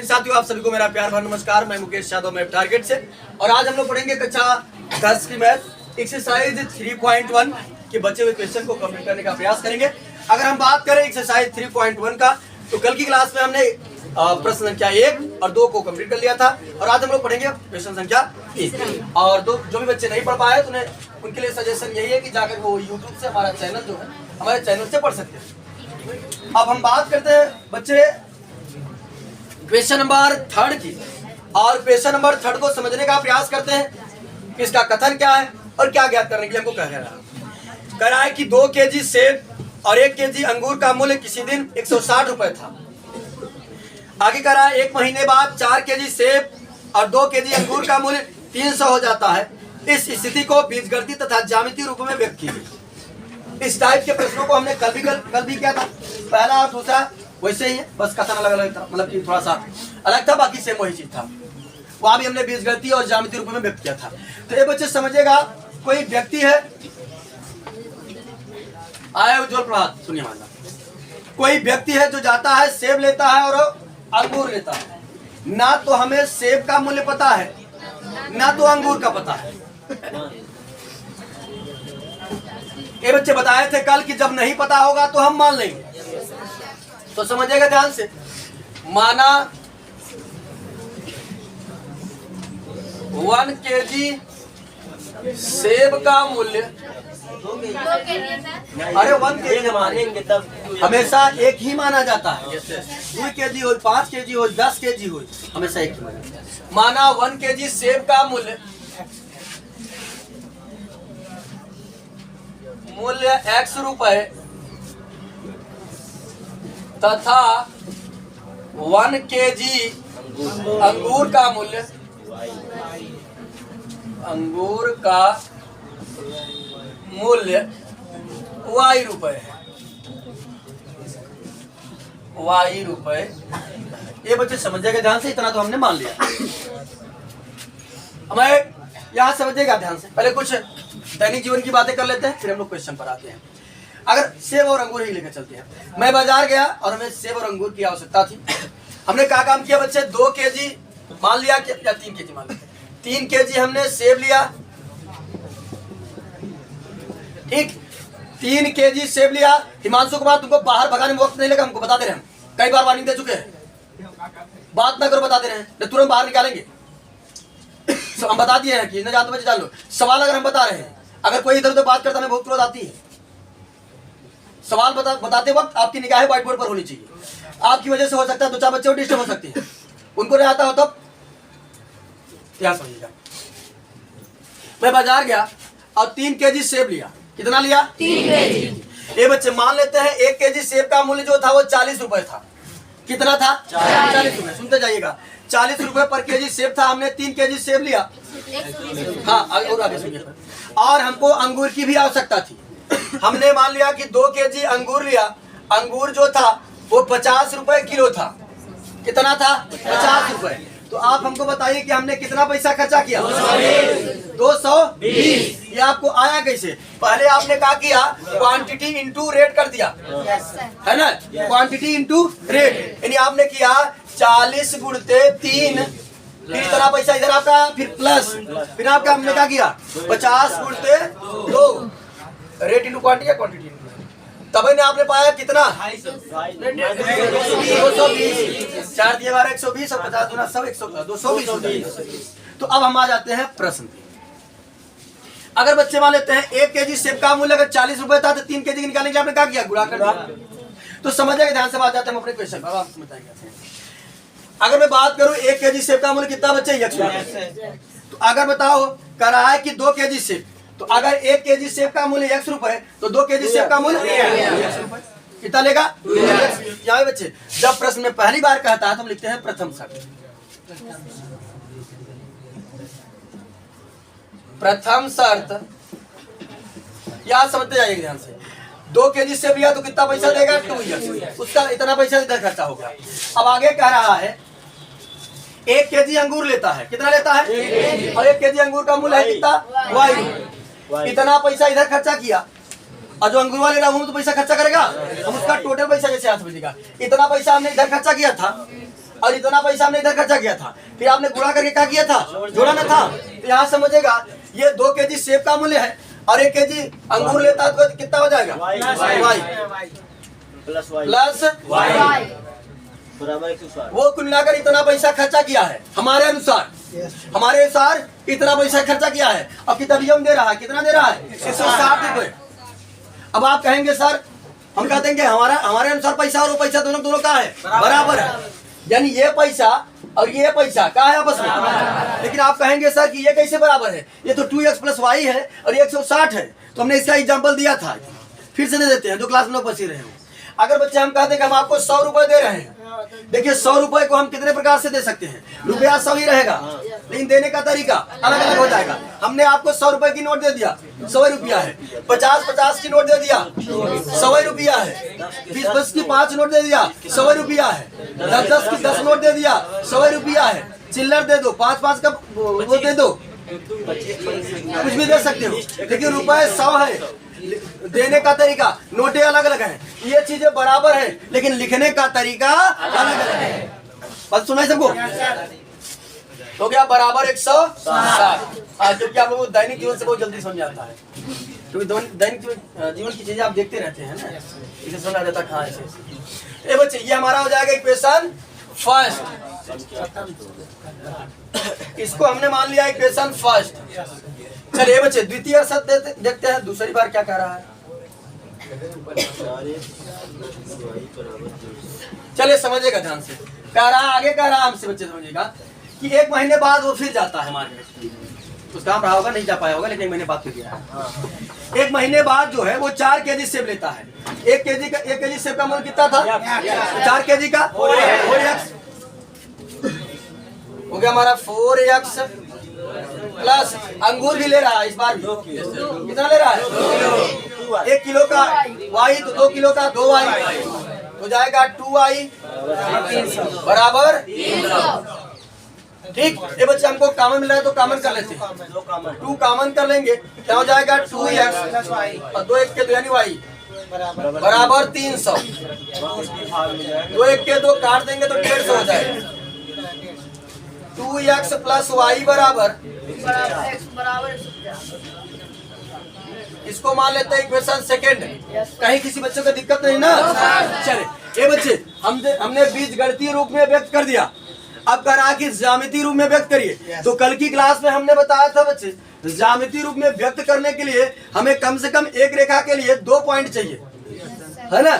साथियों, आप सभी को मेरा प्यार भरा नमस्कार। मैं मुकेश यादव, मैं टारगेट से, और आज हम लोग पढ़ेंगे कक्षा 10 की मैथ एक्सरसाइज 3.1 के बचे हुए क्वेश्चन को कंप्लीट करने का प्रयास करेंगे। अगर हम बात करें एक्सरसाइज 3.1 का, तो कल की क्लास में हमने प्रश्न संख्या 1 और 2 को कंप्लीट कर लिया था, और आज हम लोग पढ़ेंगे क्वेश्चन संख्या 1 और 2। जो भी बच्चे नहीं पढ़ पाए तो उनके लिए सजेशन यही है कि जाकर वो यूट्यूब से हमारा चैनल जो है हमारे चैनल से पढ़ सकते हैं। अब हम बात करते हैं बच्चे क्वेश्चन नंबर 3 की, और क्वेश्चन नंबर 3 को समझने का प्रयास करते हैं कि इसका कथन क्या है और क्या ज्ञात करने के लिए हमको कह रहा है कि 2 केजी सेब और 1 केजी अंगूर का मूल्य किसी दिन 160 रुपए था। आगे कह रहा है 1 महीने बाद 4 केजी सेब और 2 केजी अंगूर का मूल्य 300 हो जाता है। इस स्थिति को बीजगणितीय तथा ज्यामितीय रूप में व्यक्त कीजिए। इस टाइप के प्रश्नों को हमने कल भी किया था। पहला और दूसरा वैसे ही है, बस कथन अलग अलग था, मतलब कि थोड़ा सा अलग था, बाकी सेम वही चीज था। वहां भी हमने बीजगणितीय और ज्यामितीय रूप में व्यक्त किया था। तो ये बच्चे समझिएगा, कोई व्यक्ति है, आए उज्जवल प्रभात, सुनिए हमारा, कोई व्यक्ति है जो जाता है सेब लेता है और अंगूर लेता है। ना तो हमें सेब का मूल्य पता है, ना तो अंगूर का पता है। ये बच्चे बताए थे कल कि जब नहीं पता होगा तो हम मान लेंगे। तो समझिएगा ध्यान से, माना 1 केजी सेब का मूल्य, अरे 1 केजी मानेंगे तब हमेशा एक ही माना जाता है। जैसे 2 केजी हो, 5 केजी हो, 10 केजी हो, हमेशा एक ही माना जाता है। माना 1 केजी सेब का मूल्य X रुपए तथा 1 केजी अंगूर का मूल्य Y रुपए है। Y रुपए, ये बच्चे समझिएगा ध्यान से, इतना तो हमने मान लिया। हमें यहाँ समझिएगा ध्यान से, पहले कुछ दैनिक जीवन की बातें कर लेते हैं, फिर हम लोग क्वेश्चन पर आते हैं। अगर सेब और अंगूर ही लेकर चलते हैं, मैं बाजार गया और हमें सेब और अंगूर की आवश्यकता थी। हमने क्या काम किया बच्चे, 2 केजी मान लिया या 3 केजी मान लिया। 3 केजी हमने सेब लिया, ठीक, 3 केजी सेब लिया। हिमांशु कुमार, तुमको बाहर भगाने में वक्त नहीं लगा, हमको बता दे रहे हैं, कई बार वार्निंग दे चुके हैं, बात ना करो, बता दे रहे हैं, तुरंत बाहर निकालेंगे। हम बता दिए हैं कि न जानते बच्चे जान लो। सवाल अगर हम बता रहे हैं, अगर कोई इधर उधर बात करता है बहुत क्रोध आती है। सवाल बताते वक्त आपकी निगाहें व्हाइट बोर्ड पर होनी चाहिए। आपकी वजह से हो सकता है 2-4 बच्चे और डिस्टर्ब हो सकते हैं, उनको नहीं आता हो तब ध्यान समझिएगा। मैं बाजार गया और 3 केजी सेब लिया। कितना लिया? 3 केजी। ये बच्चे मान लेते हैं 1 केजी सेब का मूल्य जो था वो 40 रुपए था। कितना था? 40 रुपए। सुनते जाइएगा, 40 रुपए पर केजी सेब था। हमने 3 केजी सेब लिया, हाँ, और आगे सुनिए। और हमको अंगूर की भी आवश्यकता थी। हमने मान लिया कि 2 केजी अंगूर लिया। अंगूर जो था वो 50 रुपए किलो था। कितना था? 50 रुपए। तो आप हमको बताइए कि हमने कितना पैसा खर्चा किया? 220। ये आपको आया कैसे? पहले आपने क्या किया, क्वांटिटी इंटू रेट कर दिया, है ना, क्वांटिटी इंटू रेट, यानी आपने किया 40 गुणते 3, फिर इतना पैसा इधर आपका, फिर प्लस, फिर आपका हमने क्या किया 50 गुणते 2, रेट इंटू क्वांटिटी या क्वांटिटी, तब ने आपने पाया कितना 220। 4 दिए 12 120 और 50 दूना सब 220। तो अब हम आ जाते हैं प्रश्न पे। अगर बच्चे मान लेते हैं 1 केजी सेब का मूल्य अगर 40 रुपए था, तो 3 केजी निकालने के लिए आपने क्या किया, गुणा कर दिया। तो समझिएगा ध्यान से, बात जाते हैं अपने क्वेश्चन पर, आप समझाएंगे। अगर मैं बात करूं 1 केजी सेब का मूल्य कितना बच्चे, 100 रुपए। तो अगर बताओ कह रहा है कि 2 केजी सेब, तो अगर 1 केजी सेब का मूल्य 100 रुपए, तो 2 केजी सेब का मूल्य 100 रुपए। कितना लेगा? यहाँ बच्चे जब प्रश्न में पहली बार कहता है तो हम लिखते हैं प्रथम शर्त। प्रथम शर्त, याद समझते जाइए ध्यान से। 2 केजी सेब लिया तो कितना पैसा देगा, 2, उसका इतना पैसा इधर खर्चा होगा। अब आगे कह रहा है 1 केजी अंगूर लेता है। कितना लेता है? 1 और 1 केजी अंगूर का मूल्य है कितना, Y। इतना पैसा इधर खर्चा किया, और जो अंगूर वाले वो तो पैसा खर्चा करेगा, हम उसका टोटल पैसा जैसे याद समझिएगा। इतना पैसा हमने इधर खर्चा किया था, और इतना पैसा हमने इधर खर्चा किया था, फिर आपने गुणा करके क्या किया था, जोड़ा ना था। तो यहाँ समझेगा ये 2 केजी सेब का मूल्य है और 1 केजी अंगूर लेता तो कितना हो जाएगा, y प्लस y बराबर 160। वो कुल मिलाकर इतना पैसा खर्चा किया है हमारे अनुसार इतना पैसा खर्चा किया है। अब कितना हम दे रहा है, कितना दे रहा है, 160 रुपए। अब आप कहेंगे सर, हम कहते हैं कि हमारे अनुसार पैसा और वो पैसा दोनों का है, बराबर है, यानी ये पैसा और ये पैसा क्या है आपस में। लेकिन आप कहेंगे सर कि ये कैसे बराबर है, ये तो 2x प्लस y है और ये 160 है। तो हमने इसका एग्जाम्पल दिया था, फिर से दे देते हैं जो क्लास में लोग बचे रहे हो। अगर बच्चे हम कहते हैं कि हम आपको 100 रुपए दे रहे हैं, देखिए 100 रुपए को हम कितने प्रकार से दे सकते हैं, रुपया 100 ही रहेगा, लेकिन देने का तरीका अलग अलग हो जाएगा। हमने आपको 100 रुपए की नोट दे दिया, 100 रुपया है। 50 की नोट दे दिया, 100 रुपया है। 20 की 5 नोट दे दिया, 100 रुपया है। 10 की 10 नोट दे दिया, 100 रुपया है। चिल्लर दे दो, 5 का वो दे दो, कुछ भी दे सकते हो, लेकिन रुपए 100 है। देने का तरीका, नोटें अलग अलग हैं, ये चीजें बराबर है, लेकिन लिखने का तरीका अलग अलग है। बस सुना है सबको, तो क्या बराबर 160। क्योंकि आप लोगों को दैनिक जीवन से बहुत जल्दी समझ आता है, क्योंकि दैनिक जीवन की चीजें आप देखते रहते हैं ना, इसे समझ आ जाता है। कहाँ ऐसे ये बच्चे, ये हमारा हो जाएगा इक्वेशन फर्स्ट। इसको हमने मान लिया इक्वेशन फर्स्ट। चलिए बच्चे द्वितीय शब्द देखते हैं, दूसरी बार क्या कह रहा है। चलिए समझिएगा ध्यान से, कह रहा आगे कह रहा हमसे बच्चे समझिएगा कि 1 महीने बाद वो फिर जाता है मार्केट। उसका काम रहा होगा, नहीं जा पाया होगा, लेकिन 1 महीने बाद फिर गया है। 1 महीने बाद जो है वो 4 केजी सेब लेता है। 1 केजी सेब का मूल्य कितना था, 4 केजी का 4x हो गया हमारा 4x प्लस अंगूर भी ले रहा है इस बार भी। कितना ले रहा है, 1 किलो का y तो 2 किलो का 2y हो जाएगा 2y बराबर 300। ठीक, ये बच्चे हमको कॉमन मिल रहा है तो कॉमन कर लेते हैं। 2 कॉमन कर लेंगे, क्या हो जाएगा 2x और 2 1 के 2 यानी y बराबर 300। 2 1 के 2 काट देंगे तो 150 हो जाएगा। 2x प्लस y बराबर इसको मान लेते हैं इक्वेशन सेकेंड। कहीं किसी बच्चे को दिक्कत नहीं ना। चले ये बच्चे हमने बीजगणितीय रूप में व्यक्त कर दिया, अब करा कि ज्यामितीय रूप में व्यक्त करिए। तो कल की क्लास में हमने बताया था बच्चे, ज्यामितीय रूप में व्यक्त करने के लिए हमें कम से कम एक रेखा के लिए 2 पॉइंट चाहिए, है ना।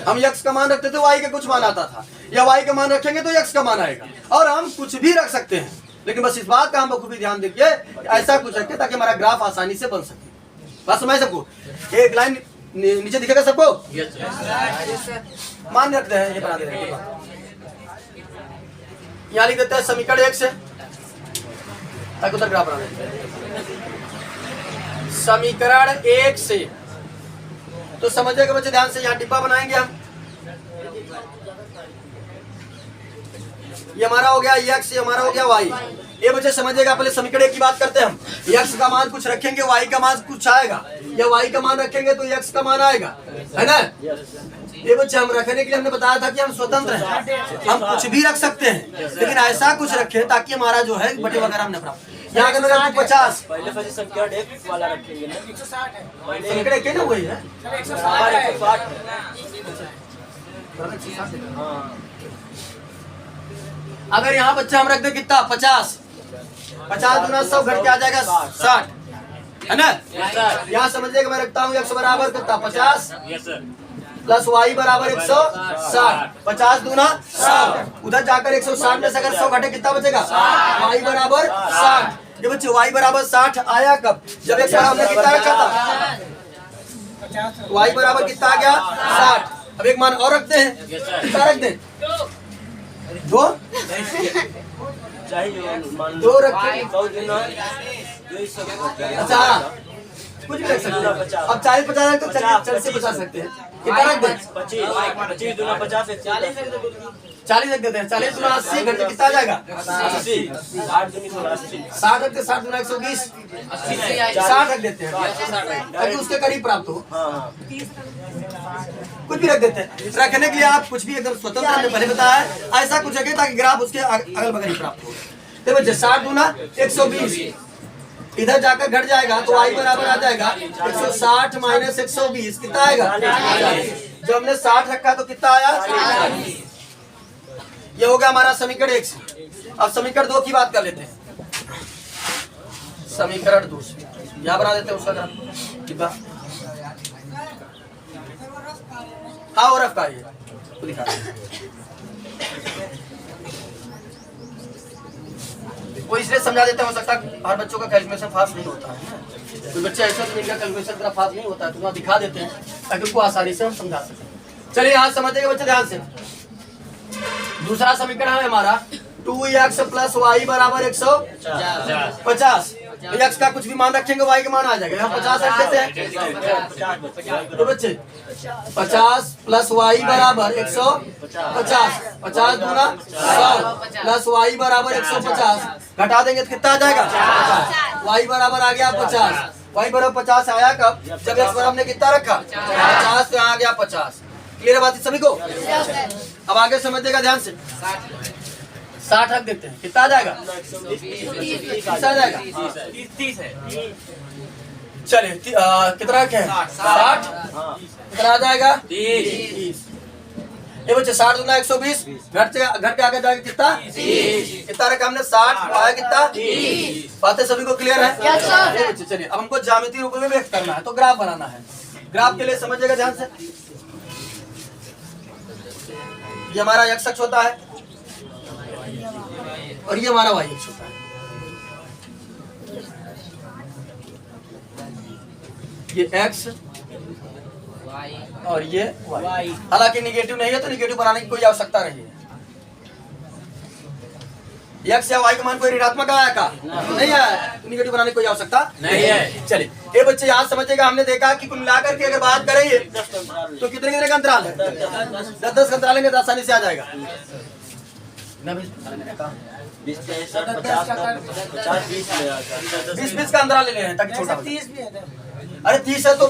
हम x का मान रखते थे, y का कुछ मान आता था, या y का मान रखेंगे तो x का मान आएगा, और हम कुछ भी रख सकते हैं, लेकिन बस इस बात का हम बखूबी ध्यान देखिए, ऐसा कुछ रखें ताकि हमारा ग्राफ आसानी से बन सके। बात समझ सबको, एक लाइन नीचे दिखेगा सबको, मान रखते हैं, ये बना दे रहे हैं। यहाँ लिख देते हैं समीकरण 1 से, ताकि उधर ग्राफ बना देते हैं। समीकरण 1 से तो समझिएगा बच्चे ध्यान से, यहाँ डिब्बा बनाएंगे हम। ये हमारा हो गया x, ये हमारा हो गया y। ये बच्चे समझिएगा, पहले समीकरण 1 की बात करते हैं हम। x का मान कुछ रखेंगे, y का मान कुछ आएगा, या y का मान रखेंगे तो x का मान आएगा, है ना। ये बच्चे हम रखने के लिए हमने बताया था कि हम स्वतंत्र हैं, हम कुछ भी रख सकते हैं, लेकिन ऐसा कुछ रखें ताकि हमारा जो है बटे वगैरह हमने प्राप्त। यहाँ का नंबर 50 पहले फिर संख्या डेफ वाला रखेंगे ना, 160 है समीकरण के ना वही है 160। अगर यहाँ बच्चा हम रख दे कितना 50 गुना 100 घट के आ जाएगा 60, है ना। यहाँ समझिएगा मैं रखता हूँ x बराबर कितना 50 प्लस y बराबर 160। 50 दूना 100, उधर जाकर 160 में से अगर 100 घटे कितना बचेगा, y बराबर 60। ये बच्चे y बराबर 60 आया कब, जब x हमने कितना रखा था, y बराबर कितना आ गया 60। अब एक मान और रखते हैं, कितना रख दें, 2 2 रखें। अच्छा कुछ भी रख सकते हैं, अब 40 50 तो 40 से बचा सकते हैं, कितना रख दें 25 दूना 50 40 रख देते हैं। 40 दूना 80 घंटे कितना आ जाएगा 80। 60 रखते 60 दूना 120, 60 रख देते हैं ताकि उसके करीब प्राप्त हो। कुछ भी रख देते हैं। रखने के लिए आप कुछ भी एकदम स्वतंत्र, हमने पहले बताया है, ऐसा कुछ रखें ताकि ग्राफ उसके अगल बगल ही प्राप्त हो। तो बच्चे 60 दूना 120, इधर जाकर घट जाएगा तो y बराबर आ जाएगा 160 माइनस 120, कितना आएगा? जब हमने 60 रखा तो कितना आया? ये हो गया हमारा समीकरण 1। अब समीकरण 2 की बात कर लेते हैं। समीकरण 2 यहाँ बना देते हैं उसका कितना। हाँ और रफ का ये तो दिखा वो इसलिए समझा देते हैं, हो सकता है हर बच्चों का कैलकुलेशन फास्ट नहीं होता है, कोई बच्चे ऐसा तो इनका कैलकुलेशन इतना फास्ट नहीं होता है, तो वहाँ दिखा देते हैं ताकि उनको आसानी से हम समझा सकें। चलिए यहाँ समझिएगा बच्चे ध्यान से। दूसरा समीकरण है हमारा 2x प्लस वाई बराबर 150। x का कुछ भी मान रखेंगे y का मान आ जाएगा। यहाँ 50 रख देते हैं तो बच्चे 50 प्लस वाई बराबर 150, 50 दूना 100 प्लस वाई बराबर 150, घटा देंगे तो कितना आ जाएगा? y बराबर आ गया 50। y बराबर 50 आया कब? जब x बराबर हमने कितना रखा? 50, तो यहाँ आ गया 50। क्लियर बात है सभी को? अब आगे समझिएगा ध्यान से। 60 रख देते हैं, कितना आ जाएगा? 30 आ जाएगा। 30 है। चलिए कितना रखे हैं? 60, कितना आ जाएगा? 30। ये बच्चे 60 दूना 120, घट के आगे जाएगा कितना? 30। कितना रखा हमने? 60, आया कितना? 30। बातें सभी को क्लियर है? ये बच्चे चलिए अब हमको ज्यामितीय रूप में व्यक्त करना है, तो ग्राफ बनाना है। ग्राफ के लिए समझिएगा ध्यान से। ये हमारा x अक्ष होता है और ये हमारा y अक्ष होता है। ये x और ये y। हालांकि निगेटिव नहीं है तो निगेटिव बनाने की कोई आवश्यकता नहीं है। x या y का मान कोई ऋणात्मक आया का? नहीं आया, तो निगेटिव बनाने की कोई आवश्यकता नहीं है। चलिए ये बच्चे यहाँ समझिएगा, हमने देखा कि कुल मिलाकर के अगर बात करेंगे तो कितने कितने का अंतराल है? 10-10 का अंतराल लेंगे तो आसानी से आ जाएगा। 20-20 का अंतराल ले रहे हैं ताकि छोटा। 30 भी है। अरे 30 है तो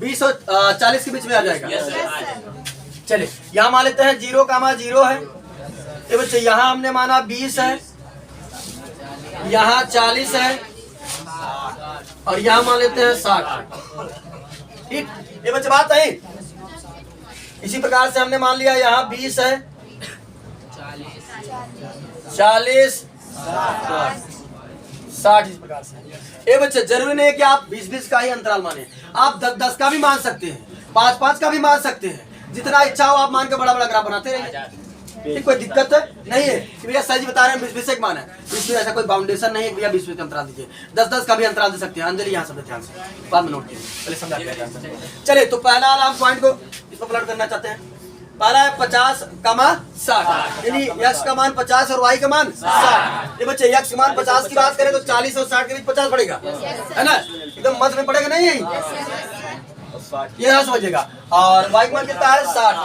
20 और 40 के बीच में आ जाएगा। चलिए यहाँ मान लेते हैं 0,0 है। ये बच्चे यहाँ हमने माना 20 है, यहाँ 40 है और यहाँ मान लेते हैं 60। ठीक, ये बच्चे बात नहीं। इसी प्रकार से हमने मान लिया यहाँ 20 है, 40, 60 इस प्रकार से। ये बच्चे जरूरी नहीं है कि आप 20-20 का ही अंतराल माने, आप 10-10 का भी मान सकते हैं, 5-5 का भी मान सकते हैं। जितना इच्छा हो आप मान के बड़ा बड़ा ग्राफ बनाते रहिए, कोई दिक्कत नहीं है कि भैया सही बता रहे हैं 20-20 एक मान है। इसमें ऐसा कोई बाउंडेशन नहीं है भैया 20-20 का अंतराल दीजिए, 10-10 का भी अंतराल दे सकते हैं। अंजलि यहाँ सब ध्यान से बाद में नोट कीजिए, पहले समझा दिया। चलिए तो पहला हम पॉइंट को इसको प्लॉट करना चाहते हैं। पहला है 50, 60, यानी x का मान 50 और y का मान 60। ये बच्चे x का मान 50 की बात करें तो 40 और 60 के बीच 50 पड़ेगा, है ना? एकदम मध्य में पड़ेगा नहीं, ये ना समझिएगा। और y का मान कितना है? 60।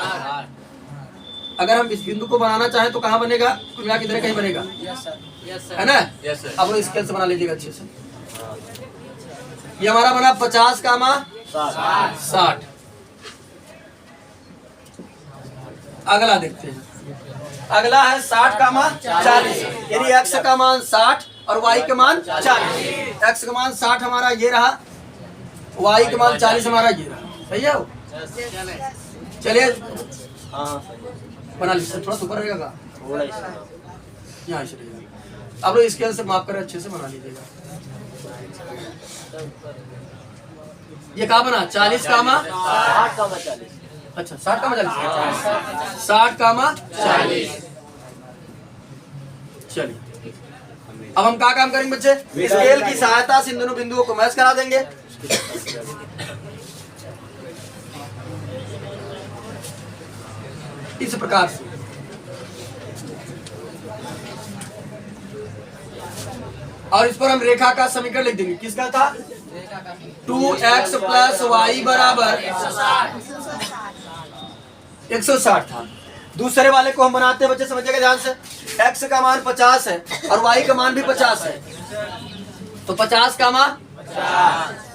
अगर हम इस बिंदु को बनाना चाहें तो कहाँ बनेगा? कुल मिला किधर कहीं बनेगा, है ना? अब लोग स्केल से बना लीजिएगा अच्छे से। ये हमारा बना 50 का मान 60। अगला देखते हैं। अगला है 60 का मान 40, यानी x का मान 60 और y का मान 40। x का मान 60 हमारा ये रहा, y का मान 40 हमारा ये रहा। सही है? चलिए बना लीजिए, थोड़ा ऊपर रहेगा, यहाँ से रहेगा। आप लोग स्केल से माप कर अच्छे से बना लीजिएगा। ये कहाँ बना? 40 का मा 40। अच्छा 60 का मा 40, 60 का मा 40। चलिए अब हम क्या काम करेंगे बच्चे? स्केल की सहायता से इन दोनों बिंदुओं को मैच करा देंगे। इस प्रकार से और इस पर हम रेखा का समीकरण लिख देंगे। किसका था? 2x प्लस वाई बराबर 160 था। दूसरे वाले को हम बनाते हैं बच्चे, समझिएगा ध्यान से। x का मान 50 है और y का मान भी 50 है, तो 50 का मान,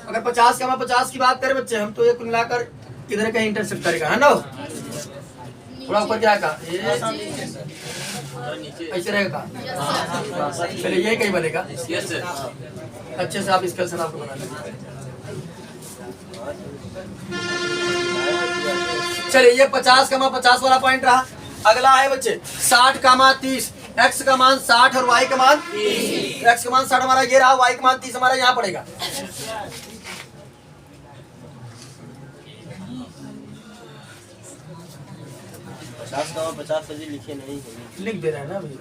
अगर 50 का मान 50 की बात करें बच्चे हम, तो ये कुल मिलाकर किधर कहीं इंटरसेक्ट करेगा, है ना? थोड़ा ऊपर क्या का ये ऐसे रहेगा का? चलिए ये कहीं बनेगा। Yes sir. अच्छे से आप इस कैलकुलेशन आपको बना लेंगे। चलिए ये 50,50 वाला पॉइंट रहा। अगला है बच्चे 60,30, x का मान 60 और y का मान 30। x का मान 60 हमारा ये रहा, y का मान 30 हमारा यहाँ पड़ेगा। पचास सजी लिखे नहीं है। लिख दे रहे हैं ना अभी।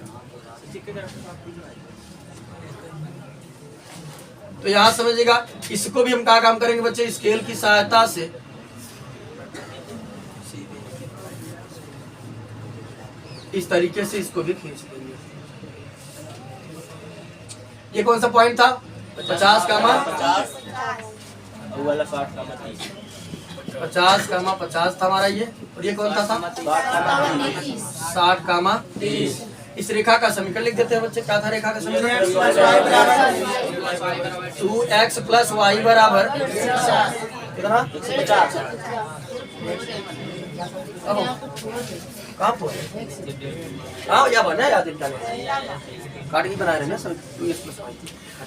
तो यहाँ समझिएगा, इसको भी हम क्या काम करेंगे बच्चे, स्केल की सहायता से इस तरीके से इसको भी खींच लेंगे। ये कौन सा पॉइंट था? 50 का मान 50 वाला 60 का 30। 50 का मान 50 था हमारा ये, और ये कौन सा था? 60 का मान 30। इस रेखा का समीकरण लिख देते हैं बच्चे। क्या था रेखा का समीकरण? 2x + y बराबर कितना? 50। कहाँ पर? हाँ या बना याद निकाले काट के बना रहे हैं ना सर 2x + y।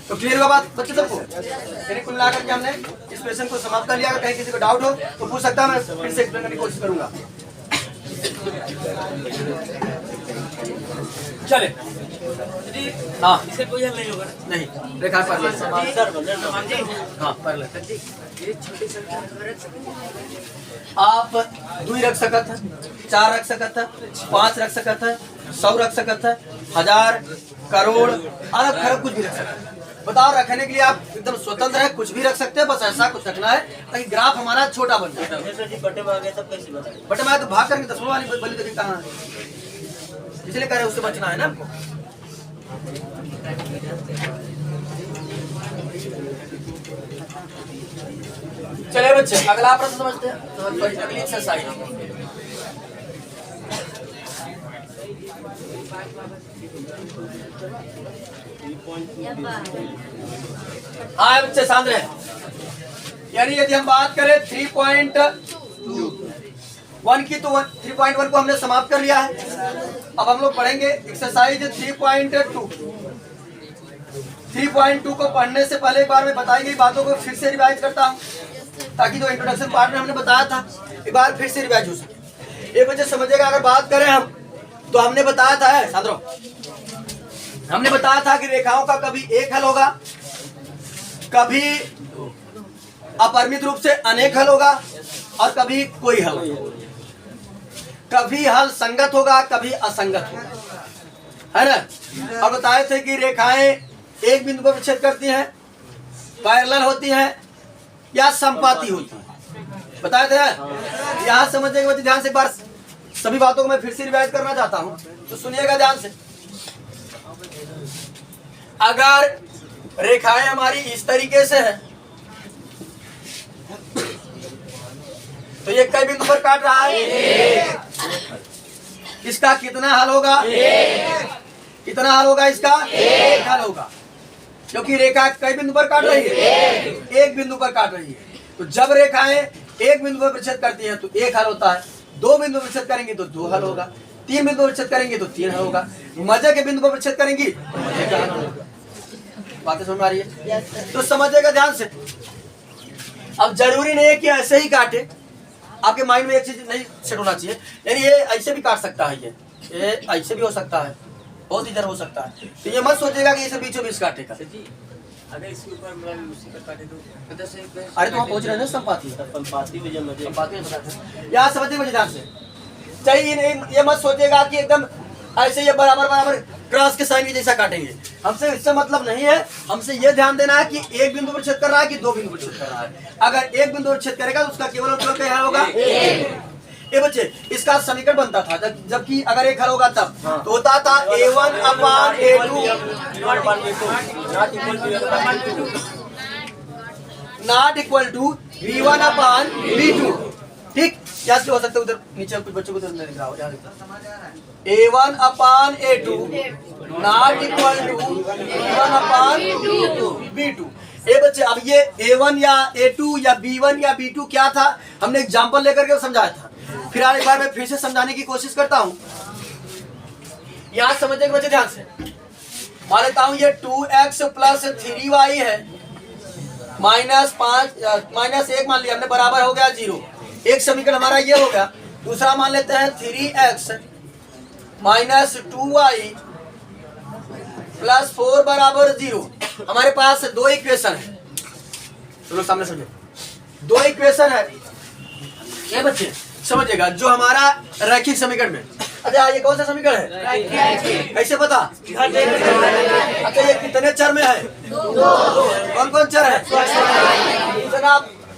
तो क्लियर हुआ बात बच्चे सबको? यानी कुल मिलाकर के हमने इस क्वेश्चन को समाप्त कर लिया। अगर कहीं किसी को डाउट हो तो पूछ सकता है, मैं फिर से एक्सप्लेन करने की कोशिश करूंगा। चले हाँ, इससे कोई हल नहीं होगा। नहीं रेखा पर ले। हाँ पर ले। आप 2 रख सकत है, 4 रख सकत है, 5 रख सकत है, 100 रख सकत है, 1000, करोड़, अरब खरब कुछ भी रख सकते हैं। बताओ, रखने के लिए आप एकदम स्वतंत्र है, कुछ भी रख सकते हैं। बस ऐसा कुछ रखना है ताकि ग्राफ हमारा छोटा बन जाए। बटे में आ गया तब कैसे बताएं? बटे में तो भाग करके 10 वाली बली देखिए कहाँ है, इसलिए कह रहे उससे बचना है ना हमको। चलिए बच्चे अगला प्रश्न समझते हैं। तो अगली एक्सरसाइज हाँ बच्चे शांत रहे। यानी यदि हम बात करें 3.1 की, तो 3.1 को हमने समाप्त कर लिया है। अब हम लोग पढ़ेंगे एक्सरसाइज 3.2। 3.2 को पढ़ने से पहले एक बार मैं बताई गई बातों को फिर से रिवाइज करता हूँ, ताकि जो इंट्रोडक्शन पार्ट में हमने बताया था एक बार फिर से रिवाइज हो सके। एक बच्चे समझिएगा, अगर बात करें हम तो हमने बताया था साधरो, हमने बताया था कि रेखाओं का कभी एक हल होगा, कभी अपरिमित रूप से अनेक हल होगा, और कभी कोई हल होगा। कभी हल संगत होगा, कभी असंगत होगा, है ना? और बताए थे कि रेखाएं एक बिंदु पर विच्छेद करती हैं, पैरेलल होती हैं या संपाती होती हैं। बताए थे। यहाँ समझने के ध्यान से एक बार सभी बातों को मैं फिर से रिवाइज करना चाहता हूँ, तो सुनिएगा ध्यान से। अगर रेखाएं हमारी इस तरीके से है तो ये कई बिंदु पर काट रहा है, इसका कितना हल होगा? कितना हल होगा इसका? एक हल होगा, क्योंकि रेखा कई बिंदु पर काट रही है, एक बिंदु पर काट रही है। तो जब रेखाएं एक बिंदु पर विच्छेद करती हैं तो एक हल होता है, 2 बिंदु पर विच्छेद करेंगे तो 2 हल होगा, 3 बिंदु पर विच्छेद करेंगे तो 3 हल होगा, मजे के बिंदु पर विच्छेद करेंगी तो मजे का हल होगा। बातें समझ आ रही है? तो समझिएगा ध्यान से। अब जरूरी नहीं है कि ऐसे ही काटे, आपके माइंड में एक चीज नहीं सेट होना चाहिए, यानी ये ऐसे भी काट सकता है, ये ऐसे भी हो सकता है, बहुत इधर हो सकता है। तो ये मत सोचिएगा कि इसे बीचों बीच काटेगा। अगर इसके ऊपर उसी पर काटे तो अरे तो वहाँ पहुंच रहे हैं ना संपाती, संपाती में जब मजे संपाती यहाँ समझिए मुझे ध्यान से। चाहिए नहीं, ये मत सोचिएगा कि एकदम ऐसे ये बराबर बराबर क्रॉस के साइन के जैसा काटेंगे। हमसे इससे मतलब नहीं है, हमसे ये ध्यान देना है कि एक बिंदु पर छेद कर रहा है कि 2 बिंदु पर छेद कर रहा है। अगर एक बिंदु पर छेद करेगा तो उसका केवल उत्तर क्या होगा? ये बच्चे इसका समीकरण बनता था जबकि अगर एक हल होगा तब तो होता था A1/A2 not equal to V1/V2। ठीक, क्या हो सकता है? उधर नीचे कुछ बच्चों को तो नहीं दिख रहा हो, A1/A2 not equal to V1/V2। ए बच्चे, अब ये A1 या A2 या B1 या B2 क्या था, हमने एग्जाम्पल लेकर के समझाया था। फिर एक बार मैं फिर से समझाने की कोशिश करता हूं। यहां समझने के बच्चे ध्यान से मान लेता हूं ये 2x प्लस 3y है, माइनस 1 मान लिया हमने, बराबर हो गया 0। एक समीकरण हमारा ये हो गया। दूसरा मान लेते हैं 3x माइनस 2y प्लस 4 बराबर 0। हमारे पास दो इक्वेशन है, चलो सामने समझो। दो इक्वेशन है ये बच्चे समझिएगा, जो हमारा रैखिक समीकरण में। अच्छा ये कौन सा समीकरण है, कैसे पता? अच्छा ये कितने चर में है? कौन कौन चर है?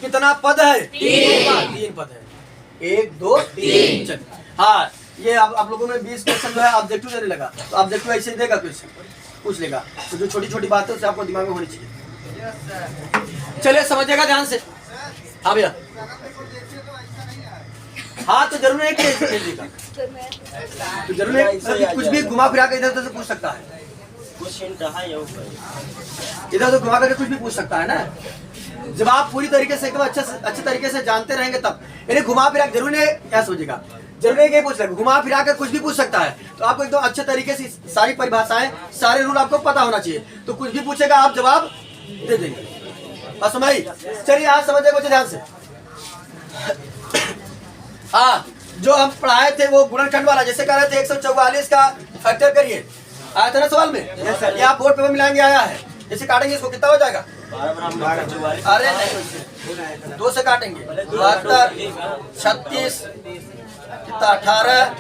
कितना पद है? 3 पद है, 1 2 3। चल हाँ, ये आप लोगों में 20 क्वेश्चन जो है ऑब्जेक्टिव देने लगा, तो ऑब्जेक्टिव ऐसे ही देगा, क्वेश्चन पूछ लेगा। तो जो छोटी छोटी बातें उससे आपको दिमाग में होनी चाहिए। चलिए समझिएगा ध्यान से। हाँ भैया, हाँ तो जरूर है कि तो जरूर है, कुछ भी घुमा फिरा कर इधर उधर से पूछ सकता है, इधर उधर घुमा करके कुछ भी पूछ सकता है ना। जब आप पूरी तरीके से एकदम अच्छे तरीके से जानते रहेंगे तब, यानी घुमा फिरा जरूर है, क्या समझिएगा, जरूरी है कि पूछ लेगा, घुमा फिरा कर कुछ भी पूछ सकता है। तो आपको एकदम अच्छे तरीके से सारी परिभाषाएं, सारे रूल आपको पता होना चाहिए। तो कुछ भी पूछेगा आप जवाब दे देंगे, बस समझ। चलिए आज समझिए कुछ ध्यान से। हाँ, जो हम पढ़ाए थे वो गुणनखंड वाला, जैसे कह रहे थे 144 का फैक्टर करिए, आया था ना सवाल में। ये आप बोर्ड पेपर मिलाएंगे, आया है। जैसे काटेंगे इसको कितना हो जाएगा? अरे नहीं, 2 से काटेंगे, 72 36 18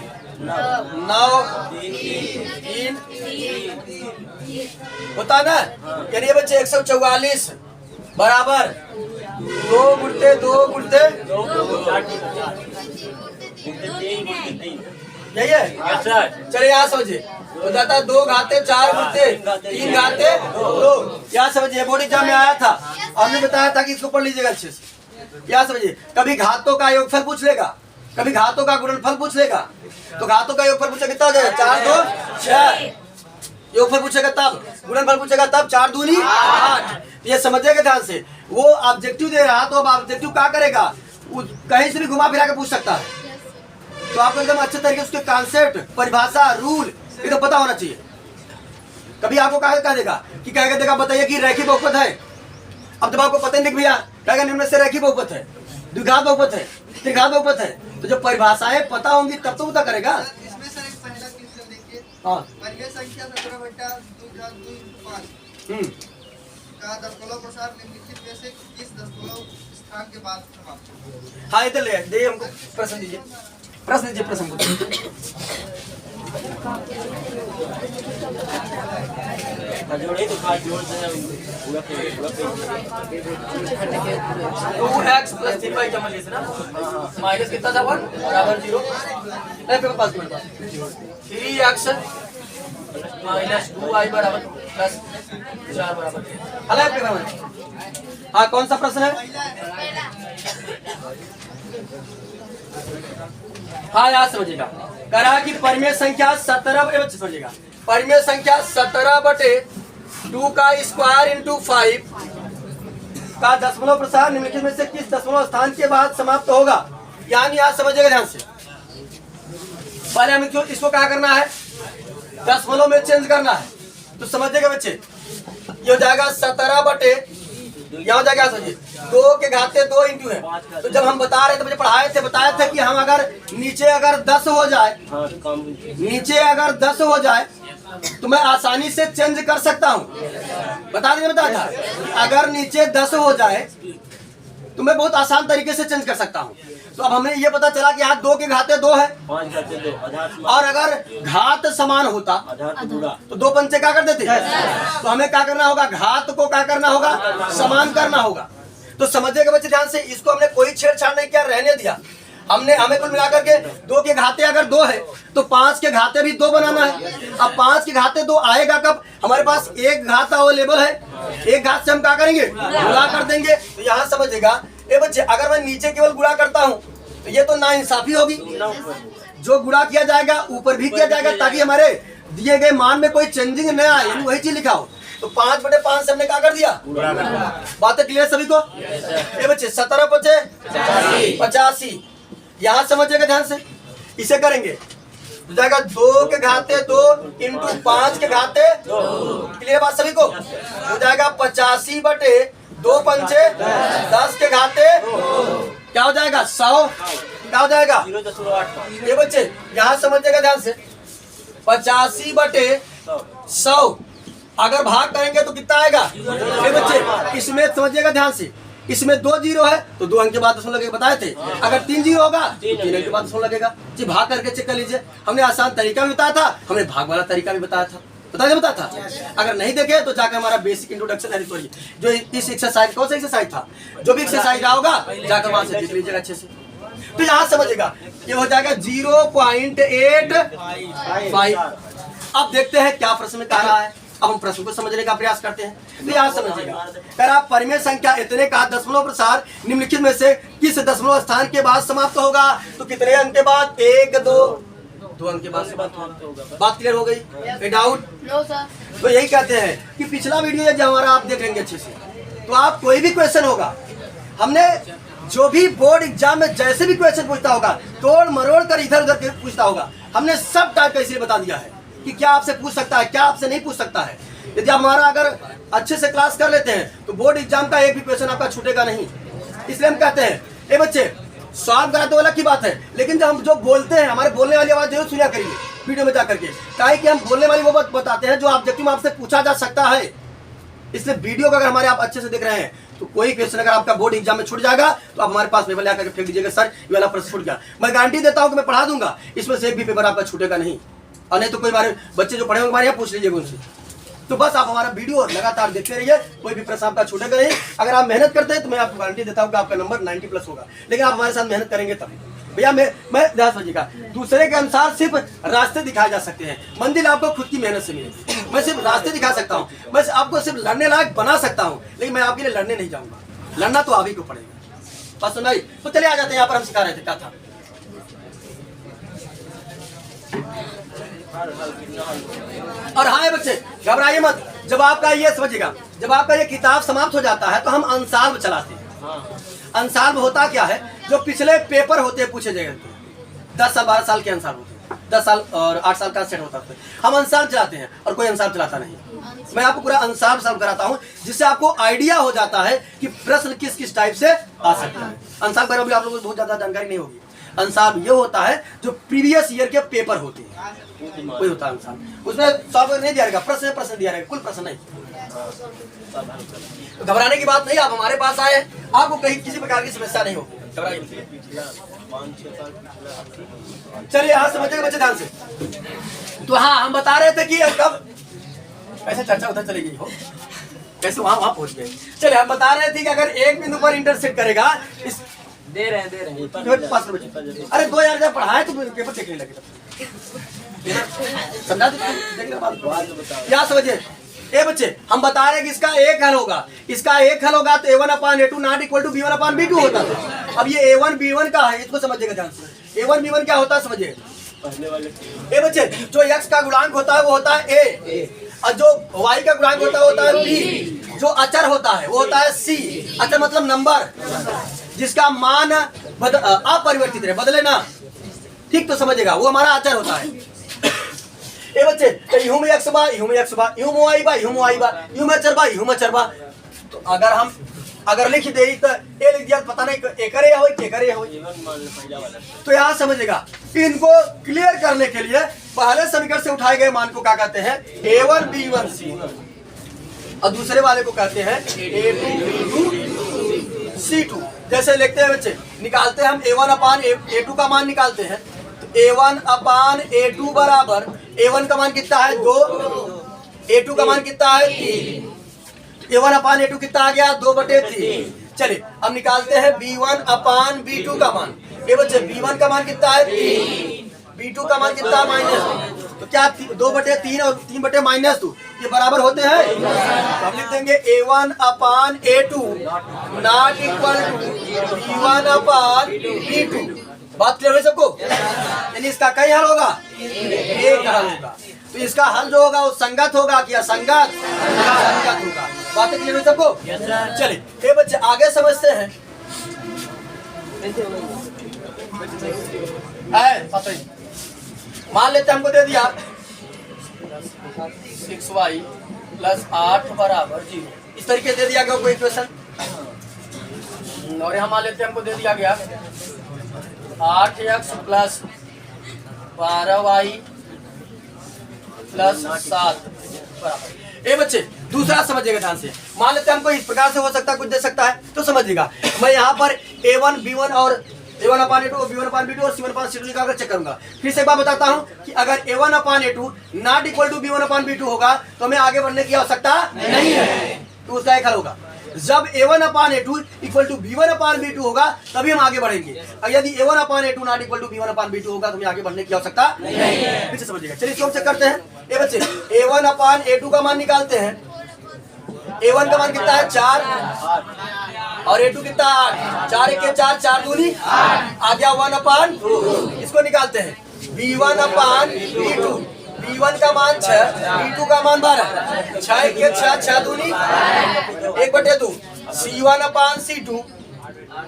9 3 होता ना। यानी ये बच्चे 144 बराबर 2 गुणते 2 गुणते यही है। चलिए यहाँ समझिए, हो जाता है 2 घाते 4 गुणते 3 घाते 2। यहाँ समझिए, बोर्ड एग्जाम में आया था, हमने बताया था कि इसको पढ़ लीजिएगा अच्छे से। यहाँ समझिए, कभी घातों का योगफल पूछ लेगा, कभी घातों का गुणनफल पूछ लेगा। तो घातों का योगफल पूछेगा कितना हो जाएगा? 4 2 6। योगफल पूछेगा तब, गुणनफल पूछेगा तब, 4 दूनी 8। ये समझिएगा ध्यान से। वो ऑब्जेक्टिव दे रहा, तो अब ऑब्जेक्टिव क्या करेगा, कहीं से भी घुमा फिरा के पूछ सकता है। तो आपको एकदम अच्छे तरीके से उसके कॉन्सेप्ट, परिभाषा, रूल एकदम पता होना चाहिए। कभी आपको कहा देगा कि कहेगा, देगा बताइए कि रैखिक बहुपद है। अब जब आपको पता नहीं भैया, कहेगा निम्न से रैखिक बहुपद है, द्विघात बहुपद है, त्रिघात बहुपद है। तो जब परिभाषाएं पता होंगी तब तो पता करेगा। इसमें सर एक पहला क्वेश्चन देखिए, हाँ, परिमेय संख्या 17/2 का दशमलव प्रसार निम्नलिखित में से किस दशमलव स्थान के बाद समाप्त होगा? हाँ इधर ले दे, हमको प्रश्न दीजिए, प्रश्न दीजिए, प्रश्न को। जोड़े तो खास जोड़ से पूरा 2x प्लस 3y जमा जैसे ना, माइनस कितना था 1 बराबर 0। नहीं पेपर पास मेरे पास 3x माइनस 2y बराबर प्लस 4 बराबर। अलग पेपर में। हाँ कौन सा प्रश्न है? हाँ याद समझिएगा, करा कि परिमेय संख्या 17 समझिएगा, परिमेय संख्या 17/2 का स्क्वायर इंटू 5 का दशमलव प्रसार निम्नलिखित में से किस दशमलव स्थान के बाद समाप्त होगा। यानी याद समझिएगा ध्यान से। पहले हमें क्यों इसको क्या करना है, दशमलव में चेंज करना है। तो समझिएगा बच्चे, ये हो जाएगा 17/, यहाँ जाके समझिए 2 के घाते 2 इंटू है। तो जब हम बता रहे थे, मुझे बताया था कि हम अगर नीचे अगर 10 हो जाए, नीचे अगर 10 हो जाए तो मैं आसानी से चेंज कर सकता हूँ। बताया था, अगर नीचे 10 हो जाए तो मैं बहुत आसान तरीके से चेंज कर सकता हूँ। तो अब हमें ये पता चला कि यहाँ 2 के घाते 2 है, और अगर घात समान होता तो 2 पंचे क्या कर देते। तो हमें क्या करना होगा, घात को क्या करना होगा, समान करना होगा। तो समझिएगा बच्चे ध्यान से, इसको हमने कोई छेड़छाड़ नहीं किया, रहने दिया। हमें कुल मिलाकर के 2 के घाते अगर 2 है तो 5 के घाते भी 2 बनाना है। अब 5 के घाते 2 आएगा कब, हमारे पास एक घात अवेलेबल है, एक घात से हम क्या करेंगे, गुणा कर देंगे। तो यहाँ समझिएगा ए बच्चे, अगर मैं नीचे केवल गुणा करता हूँ तो ये तो नाइंसाफी होगी। जो गुणा किया जाएगा ऊपर भी किया जाएगा, ताकि हमारे दिए गए मान में कोई चेंजिंग न आए, यानी वही चीज लिखा हो। तो 5/5 से हमने क्या कर दिया, बातें क्लियर सभी को। ये बच्चे 17 बचे 85, यहाँ समझिएगा ध्यान से, इसे करेंगे हो जाएगा 2 के घाते 2 इंटू 5 के घाते 2, क्लियर बात सभी को, हो जाएगा 85/2 पंचे 10 के घाते, क्या हो जाएगा 100, क्या हो जाएगा 0.85। ये बच्चे यहाँ समझिएगा ध्यान से, 85/100 अगर भाग करेंगे तो कितना आएगा। ये बच्चे इसमें समझिएगा ध्यान से, इसमें 2 जीरो है तो 2 अंक के बाद 10 लगेगा, बताए थे। अगर 3 जीरो होगा तो 3 अंक के बाद 10 लगेगा जी। भाग करके चेक कर लीजिए, हमने आसान तरीका भी बताया था, हमने भाग वाला तरीका भी बताया था, बताया था। अगर नहीं देखे तो जाकर हमारा बेसिक इंट्रोडक्शन है जो इस एक्सरसाइज, कौन सा एक्सरसाइज था, जो भी एक्सरसाइज रहा होगा जाकर वहां से देख लीजिएगा अच्छे से। तो यहाँ समझिएगा ये हो जाएगा 0.85। अब देखते हैं क्या प्रश्न में कह रहा है, अब हम प्रश्न को समझने का प्रयास करते हैं। तो यहाँ समझिएगा, अगर आप परिमेय संख्या इतने का दशमलव प्रसार निम्नलिखित में से किस दशमलव स्थान के बाद समाप्त होगा, तो कितने अंक के बाद, 1 2 अंक के बाद समाप्त होगा। बात क्लियर हो गई, कोई डाउट? तो यही कहते हैं कि पिछला वीडियो जो हमारा आप देख लेंगे अच्छे से, तो आप कोई भी क्वेश्चन होगा, हमने जो भी बोर्ड एग्जाम में जैसे भी क्वेश्चन पूछता होगा, तोड़ मरोड़ कर इधर उधर पूछता होगा, हमने सब टाइप का इसलिए बता दिया है कि क्या आपसे पूछ सकता है, क्या आपसे नहीं पूछ सकता है। यदि हमारा अगर अच्छे से क्लास कर लेते हैं तो बोर्ड एग्जाम का एक भी क्वेश्चन आपका छूटेगा नहीं। इसलिए हम कहते हैं ए बच्चे स्वाद करा तो अलग की बात है, लेकिन जब हम जो बोलते हैं हमारे बोलने वाली आवाज जरूर सुना करिए वीडियो में जाकर के, ताकि कि हम बोलने वाली वो बात बताते हैं जो ऑब्जेक्टिव में आपसे पूछा जा सकता है। इसलिए वीडियो को अगर हमारे आप अच्छे से देख रहे हैं तो कोई क्वेश्चन अगर आपका बोर्ड एग्जाम में छूट जाएगा तो आप हमारे पास पेपर ले आकर फेंक दीजिएगा, सर ये वाला प्रश्न छूट गया। मैं गारंटी देता हूं कि मैं पढ़ा दूंगा, इसमें से एक भी पेपर आपका छूटेगा नहीं। और नहीं तो कोई हमारे बच्चे जो पढ़े होंगे हमारे यहाँ पूछ लीजिएगा उनसे। तो बस आप हमारा वीडियो लगातार देखते रहिए, कोई भी प्रश्न आपका छूटेगा नहीं। अगर आप मेहनत करते हैं तो मैं आपको गारंटी देता हूँ कि आपका नंबर 90+ होगा, लेकिन आप हमारे साथ मेहनत करेंगे तब। भैया मैं ध्यान समझिएगा, दूसरे के अनुसार सिर्फ रास्ते दिखाए जा सकते हैं, मंजिल आपको खुद की मेहनत से मिलेगी। मैं सिर्फ रास्ते दिखा सकता हूँ, मैं आपको सिर्फ लड़ने लायक बना सकता हूँ, लेकिन मैं आपके लिए लड़ने नहीं जाऊंगा, लड़ना तो आप ही को पड़ेगा। बस सुनाई तो चले आ जाते हैं, यहाँ पर हम सिखा रहे थे क्या था। और हाँ बच्चे घबराइए मत, जब आपका ये समझिएगा, जब आपका ये किताब समाप्त हो जाता है तो हम अंसाल्व चलाते हैं। अंसाल्व होता क्या है, जो पिछले पेपर होते हैं पूछे जाएंगे 10 साल 12 साल के अंसाल्व होते हैं, 10 साल और 8 साल का सेट होता है, हम अंसाल्व चलाते हैं और कोई अंसाल्व चलाता नहीं। मैं आपको पूरा अंसाल्व सॉल्व कराता हूँ, जिससे आपको आइडिया हो जाता है कि प्रश्न किस किस टाइप से आ सकता है। अंसाल्व बारे में आप लोगों को बहुत ज्यादा जानकारी नहीं होगी। अंसाल्व ये होता है जो प्रीवियस ईयर के पेपर होते हैं, कोई होता है अंसाल्व, उसमें सॉल्व नहीं दिया रहेगा, प्रश्न दिया रहेगा, कुल प्रश्न नहीं। घबराने की बात नहीं, आप हमारे पास आए, आपको कहीं किसी प्रकार की समस्या नहीं होगी, घबराइए। चलिए यहाँ समझिएगा बच्चे ध्यान से। तो हाँ हम बता रहे थे कि कब ऐसे चर्चा उधर चली गई हो, कैसे वहां पहुंच गए। चलिए हम बता रहे थे कि अगर एक बिंदु पर इंटरसेक्ट करेगा, इस दे रहे हैं अरे 2000 जब पढ़ाए तो पेपर देखने लगे, समझा क्या समझे। ए बच्चे हम बता रहे हैं कि इसका एक हल होगा, इसका एक हल होगा तो A1/A2 not equal to B1/B2 होता है। अब ये A1 B1 का है, इसको समझिएगा ध्यान से। A1 B1 क्या होता है समझिए। ए बच्चे जो x का गुणांक होता है वो होता है A, और जो y का गुणांक होता है B, जो अचर होता है वो होता है C। अचर मतलब नंबर जिसका मान अपरिवर्तित रहे, बदले ना, ठीक तो समझिएगा, वो हमारा अचर होता है। ए बच्चे तो यूं में x बा, यूं में x बा, यूं में y बा, यूं में y बा, यूं में अचर बा, यूं में अचर बा। तो अगर लिख दे तो ए लिख दिया, पता नहीं एकरे हो केकरे हो। तो यहाँ समझिएगा, इनको क्लियर करने के लिए पहले समीकरण से उठाए गए मान को क्या कहते हैं, A1 B1 C, और दूसरे वाले को कहते हैं A2 B2 C2। जैसे लिखते हैं बच्चे, निकालते हैं हम A1/A2 का मान निकालते हैं, तो A1/A2 बराबर, A1 का मान कितना है 2, A2 का मान कितना है 3, A1/A2 कितना आ गया 2/3। चलिए अब निकालते हैं B1/B2 का मान। ये बच्चे B1 का मान कितना है 3, B2 का मान कितना है -2, तो क्या 2/3 और 3/-2 ये बराबर होते हैं। तो हम लिख देंगे A1/A2 not equal to B1/B2। बात क्लियर है सबको, यानी इसका कई हल होगा, एक हल होगा। तो तो इसका हल जो होगा वो संगत होगा कि असंगत? संगत होगा। बातें क्लियर हुई सबको? चलिए ये बच्चे आगे समझते हैं। पता ही मान लेते हमको दे दिया 6y + 8 = 0, इस तरीके दे दिया गया कोई इक्वेशन। और यहाँ मान लेते हमको दे दिया गया 8x + 12y + 7 बराबर। ए बच्चे दूसरा समझिएगा ध्यान से। मान लेते हमको इस प्रकार से हो सकता है, कुछ दे सकता है, तो समझिएगा मैं यहाँ पर a1 b1 और a1/a2 b1/b2 और c1/c2 निकाल कर चेक करूंगा। फिर से एक बात बताता हूँ कि अगर a1/a2 not equal to b1/b2 होगा तो हमें आगे बढ़ने की आवश्यकता नहीं है, तो उसका एक हल होगा। जब a1/a2 इक्वल टू b1/b2 होगा तभी हम आगे बढ़ेंगे। और यदि a1/a2 not equal to b1/b2 होगा तो हमें आगे बढ़ने की आवश्यकता नहीं है। फिर से समझिएगा। चलिए इसको हम चेक करते हैं। ये बच्चे a1/a2 का मान निकालते हैं। a1 का मान कितना है? 4 और a2 कितना? 8। 4 × 4 4 दूनी 8 आ गया 1/2। इसको निकालते हैं b1/b2। b1 का मान 6, b2 का मान 12। 6 × 6 6 दूनी 1/2। c1/c2।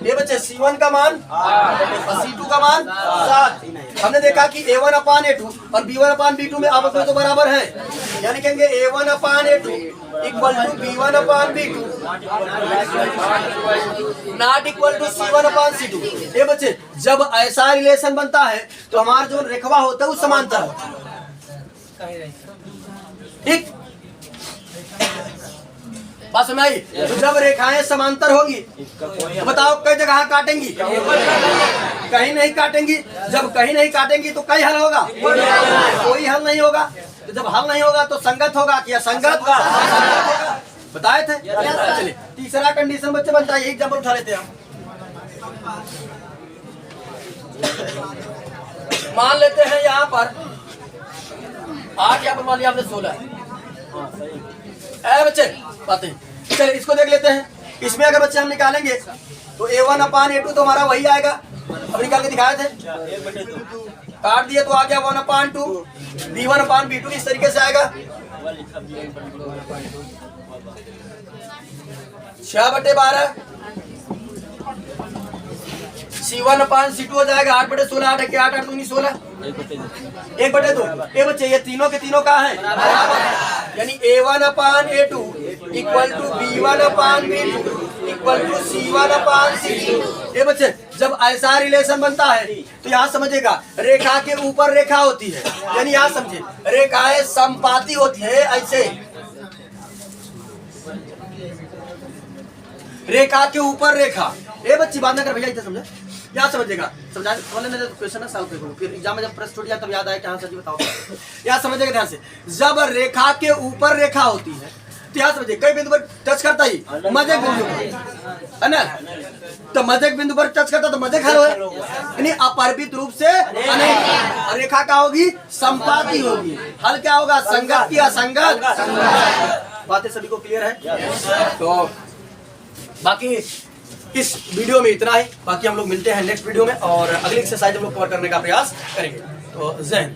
ये बच्चे c1 का मान और c2 का मान 7। हमने देखा कि a1/a2 और b1/b2 में आपस में तो बराबर है, यानी कहेंगे a1/a2 equal to b1/b2 not equal to c1/c2। ये बच्चे जब ऐसा रिलेशन बनता है तो हमारा जो रेखवा होता है वो समांतर होता है। ठीक, बात समझ आई? तो जब रेखाएं समांतर होगी तो बताओ कई जगह काटेंगी? कहीं नहीं काटेंगी। जब कहीं नहीं काटेंगी तो कई हल होगा? कोई हल नहीं होगा। तो जब हल नहीं होगा तो संगत होगा कि असंगत? बताए थे। चलिए तीसरा कंडीशन बच्चे बनता है, एग्जाम्पल उठा लेते हैं हम। मान लेते हैं यहाँ पर 8, यहाँ पर मान लिया आपने 16 है बच्चे। बातें चलिए इसको देख लेते हैं। इसमें अगर बच्चे हम निकालेंगे तो a1/a2 तो हमारा वही आएगा, अब निकाल के दिखाए थे। काट दिए तो आ गया 1/2। b1/b2 इस तरीके से आएगा 6/12। c1/c2 हो जाएगा 8/16। 8 × 8 8 दूनी 16 1/2। ये बच्चे ये तीनों के तीनों का है यानी a1/a2 equal to b1/b2 equal to c1/c2। ये बच्चे जब ऐसा रिलेशन बनता है तो यहाँ समझिएगा रेखा के ऊपर रेखा होती है, यानी यहाँ समझे रेखाएं समपाती होती है। ऐसे रेखा के ऊपर रेखा। ये बच्ची बात ना कर भैया, इतना समझे, यहाँ समझिएगा। समझा मैंने क्वेश्चन है सॉल्व करूँ, फिर एग्जाम में जब प्रश्न टूट जाए तब याद आए कि हाँ सर जी बताओ। यहाँ समझिएगा ध्यान से, जब रेखा के ऊपर रेखा होती है तो यहाँ समझिए कई बिंदु पर टच करता ही मध्यक बिंदु है ना, तो मध्यक बिंदु पर टच करता तो मध्यक हल है, यानी अपरिमित रूप से अनेक। रेखा क्या होगी? संपाती होगी। हल क्या होगा? संगत या असंगत? बातें सभी को क्लियर है? तो बाकी इस वीडियो में इतना ही। बाकी हम लोग मिलते हैं नेक्स्ट वीडियो में और अगली एक्सरसाइज हम लोग कवर करने का प्रयास करेंगे। तो जय हिंद।